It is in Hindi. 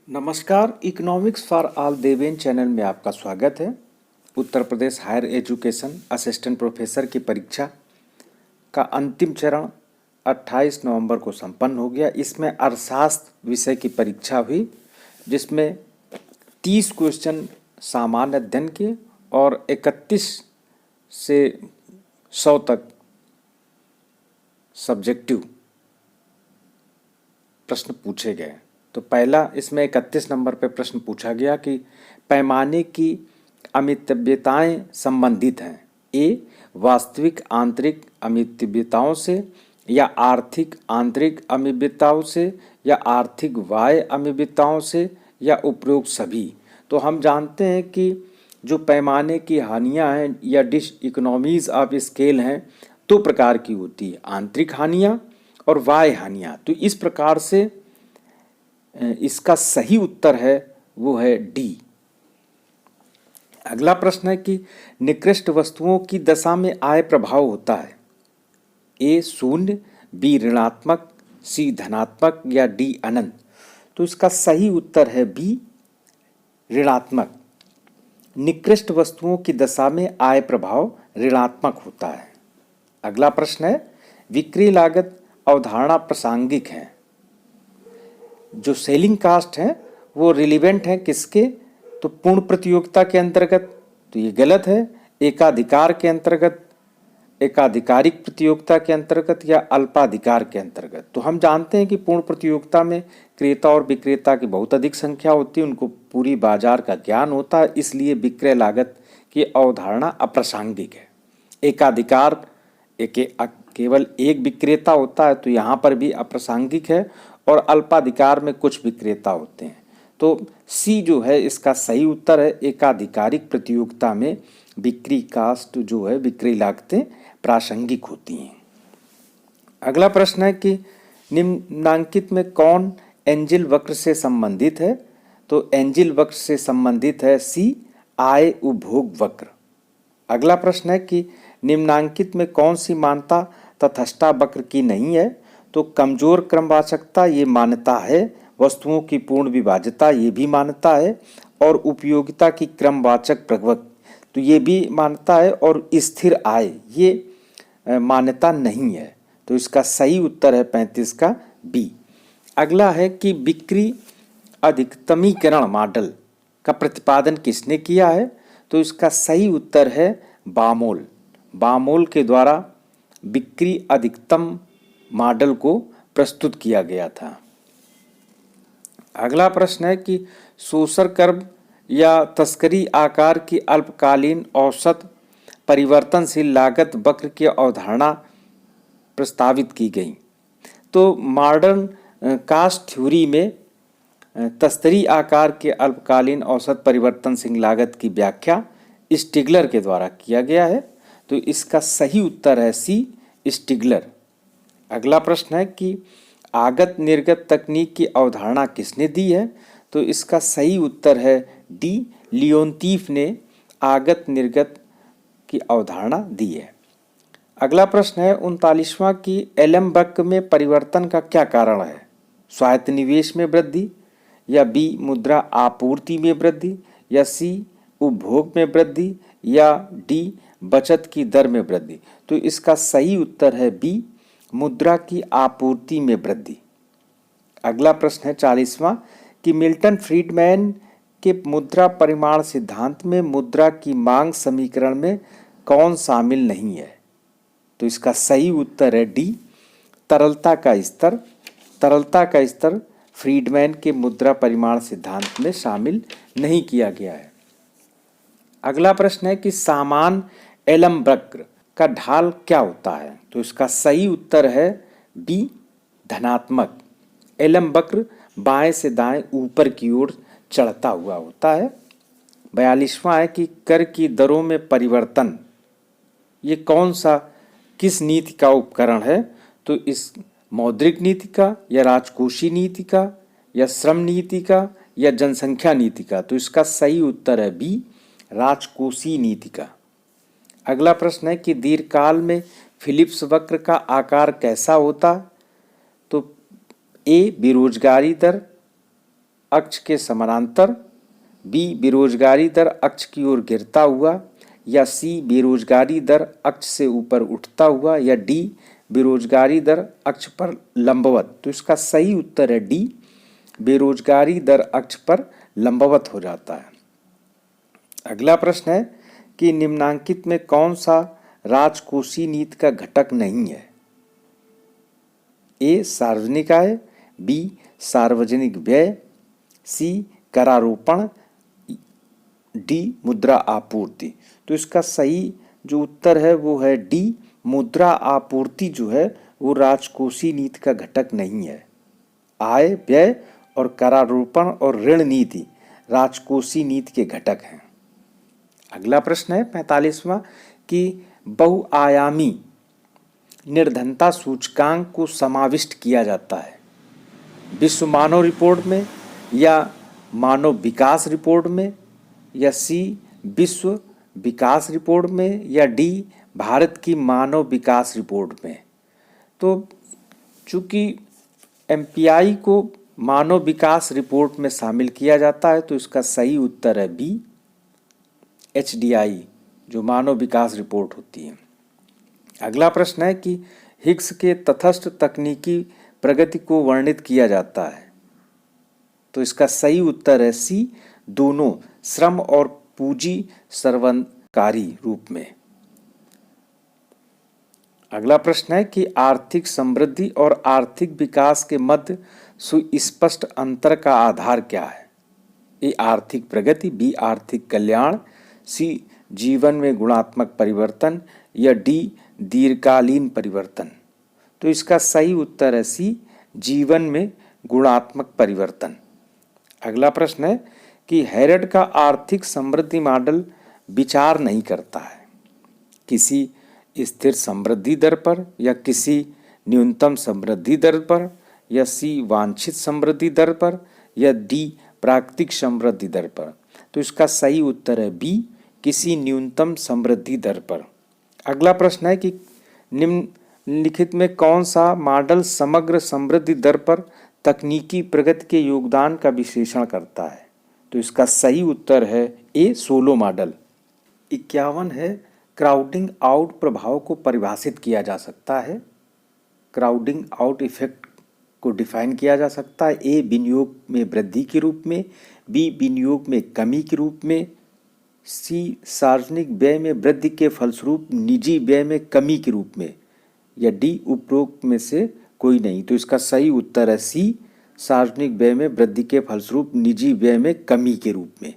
नमस्कार, economics for all Deven channel में आपका स्वागत है। Uttar Pradesh higher education assistant professor की परीक्षा का अंतिम चरण 28 नवंबर को संपन्न हो गया। इसमें अर्थशास्त्र विषय की परीक्षा हुई, जिसमें 30 क्वेश्चन सामान्य अध्ययन के और 31 से 100 तक सब्जेक्टिव प्रश्न पूछे गए। तो पहला इसमें 31 नंबर पे प्रश्न पूछा गया कि पैमाने की अमितव्यताएं संबंधित हैं। ए, वास्तविक आंतरिक अमितव्यताओं से, या आर्थिक आंतरिक अमितव्यताओं से, या आर्थिक बाह्य अमितव्यताओं से, या उपरोक्त सभी। तो हम जानते हैं कि जो पैमाने की हानियां हैं या डिस इकोनॉमीज ऑफ स्केल हैं, दो प्रकार की होती है, आंतरिक हानियां और बाह्य हानियां। तो इस प्रकार से इसका सही उत्तर है वो है डी। अगला प्रश्न है कि निकृष्ट वस्तुओं की दशा में आय प्रभाव होता है। ए शून्य, बी ऋणात्मक, सी धनात्मक, या डी अनंत। तो इसका सही उत्तर है बी ऋणात्मक। निकृष्ट वस्तुओं की दशा में आय प्रभाव ऋणात्मक होता है। अगला प्रश्न है विक्रय लागत अवधारणा प्रासंगिक है। जो सेलिंग कास्ट है वो रिलीवेंट है किसके? तो पूर्ण प्रतियोगिता के अंतर्गत, तो ये गलत है। एकाधिकार के अंतर्गत, एकाधिकारिक प्रतियोगिता के अंतर्गत, या अल्पाधिकार के अंतर्गत। तो हम जानते हैं कि पूर्ण प्रतियोगिता में क्रेता और विक्रेता की बहुत अधिक संख्या होती है, उनको पूरी बाजार का ज्ञान होता है, इसलिए विक्रय लागत की अवधारणा अप्रासंगिक है। एकाधिकार केवल एक विक्रेता होता है, तो यहाँ पर भी अप्रासंगिक है, और अल्पाधिकार में कुछ विक्रेता होते हैं। तो सी जो है इसका सही उत्तर है। एकाधिकारिक प्रतियोगिता में बिक्री कास्ट जो है, विक्रय लागतें प्रासंगिक होती हैं। अगला प्रश्न है कि निम्नांकित में कौन एंजिल वक्र से संबंधित है? तो एंजिल वक्र से संबंधित है सी आय उपभोग वक्र। अगला प्रश्न है कि निम्नांकित में कौन सी मान्यता तटस्थता वक्र की नहीं है? तो कमजोर क्रमवाचकता ये मान्यता है, वस्तुओं की पूर्ण विभाज्यता ये भी मान्यता है, और उपयोगिता की क्रमवाचक प्रवृत्ति तो ये भी मान्यता है, और स्थिर आय ये मान्यता नहीं है। तो इसका सही उत्तर है 35 का बी। अगला है कि बिक्री अधिकतमीकरण मॉडल का प्रतिपादन किसने किया है? तो इसका सही उत्तर है बामोल। बामोल के द्वारा बिक्री अधिकतम मॉडल को प्रस्तुत किया गया था। अगला प्रश्न है कि शोषण कर्व या तस्करी आकार की अल्पकालीन औसत परिवर्तनशील लागत वक्र की अवधारणा प्रस्तावित की गई। तो मॉडर्न कास्ट थ्योरी में तस्करी आकार के अल्पकालीन औसत परिवर्तनशील लागत की व्याख्या स्टिगलर के द्वारा किया गया है। तो इसका सही उत्तर है सी स्टिगलर। अगला प्रश्न है कि आगत निर्गत तकनीक की अवधारणा किसने दी है? तो इसका सही उत्तर है डी लियोनतीफ ने आगत निर्गत की अवधारणा दी है। अगला प्रश्न है 39वां की एलएम वक्र में परिवर्तन का क्या कारण है? स्वायत्त निवेश में वृद्धि, या बी मुद्रा आपूर्ति में वृद्धि, या सी उपभोग में वृद्धि, या डी बचत की दर में वृद्धि। तो इसका सही उत्तर है बी मुद्रा की आपूर्ति में वृद्धि। अगला प्रश्न है 40वां कि मिल्टन फ्रीडमैन के मुद्रा परिमाण सिद्धांत में मुद्रा की मांग समीकरण में कौन शामिल नहीं है? तो इसका सही उत्तर है डी तरलता का स्तर। तरलता का स्तर फ्रीडमैन के मुद्रा परिमाण सिद्धांत में शामिल नहीं किया गया है। अगला प्रश्न है कि सामान्य एलम वक्र का ढाल क्या होता है? तो इसका सही उत्तर है बी धनात्मक। एलम वक्र बाएं से दाएं ऊपर की ओर चढ़ता हुआ होता है। 42वां है कि कर की दरों में परिवर्तन ये कौन सा किस नीति का उपकरण है? तो इस मौद्रिक नीति का, या राजकोषीय नीति का, या श्रम नीति का, या जनसंख्या नीति का। तो इसका सही उत्तर है बी राजकोषीय नीति का। अगला प्रश्न है कि दीर्घकाल में फिलिप्स वक्र का आकार कैसा होता? तो ए बेरोजगारी दर, अक्ष के समानांतर, बी बेरोजगारी दर अक्ष की ओर गिरता हुआ, या सी बेरोजगारी दर अक्ष से ऊपर उठता हुआ, या डी बेरोजगारी दर अक्ष पर लंबवत। तो इसका सही उत्तर है डी, बेरोजगारी दर अक्ष पर लंबवत हो जाता है। अगला प्रश्न है कि निम्नांकित में कौन सा राजकोषीय नीति का घटक नहीं है? ए सार्वजनिक आय, बी सार्वजनिक व्यय, सी करारोपण, डी मुद्रा आपूर्ति। तो इसका सही जो उत्तर है वो है डी, मुद्रा आपूर्ति जो है वो राजकोषीय नीति का घटक नहीं है। आय, व्यय और करारोपण और ऋण नीति राजकोषीय नीति के घटक हैं। अगला प्रश्न है 45वां कि बहुआयामी निर्धनता सूचकांक को समाविष्ट किया जाता है विश्व मानव रिपोर्ट में, या मानव विकास रिपोर्ट में, या सी विश्व विकास रिपोर्ट में, या डी भारत की मानव विकास रिपोर्ट में। तो चूंकि एमपीआई को मानव विकास रिपोर्ट में शामिल किया जाता है तो इसका सही उत्तर है बी, एचडीआई जो मानव विकास रिपोर्ट होती है। अगला प्रश्न है कि हिग्स के तटस्थ तकनीकी प्रगति को वर्णित किया जाता है। तो इसका सही उत्तर है सी, दोनों श्रम और पूंजी सर्वकारी रूप में। अगला प्रश्न है कि आर्थिक समृद्धि और आर्थिक विकास के मध्य सुस्पष्ट अंतर का आधार क्या है? ए आर्थिक प्रगति, बी आर्थिक कल्याण, सी जीवन में गुणात्मक परिवर्तन, या डी दीर्घकालीन परिवर्तन। तो इसका सही उत्तर है सी, जीवन में गुणात्मक परिवर्तन। अगला प्रश्न है कि हेरल्ड का आर्थिक समृद्धि मॉडल विचार नहीं करता है किसी स्थिर समृद्धि दर पर, या किसी न्यूनतम समृद्धि दर पर, या सी वांछित समृद्धि दर पर, या डी प्राकृतिक समृद्धि दर पर। तो इसका सही उत्तर है बी, किसी न्यूनतम समृद्धि दर पर। अगला प्रश्न है कि निम्नलिखित में कौन सा मॉडल समग्र समृद्धि दर पर तकनीकी प्रगति के योगदान का विश्लेषण करता है? तो इसका सही उत्तर है ए, सोलो मॉडल। 51 है क्राउडिंग आउट प्रभाव को परिभाषित किया जा सकता है। क्राउडिंग आउट इफेक्ट को डिफाइन किया जा सकता है ए विनियोग में वृद्धि के रूप में, बी विनियोग में कमी के रूप में, सी सार्वजनिक व्यय में वृद्धि के फलस्वरूप निजी व्यय में कमी के रूप में, या डी उपरोक्त में से कोई नहीं। तो इसका सही उत्तर है सी, सार्वजनिक व्यय में वृद्धि के फलस्वरूप निजी व्यय में कमी के रूप में।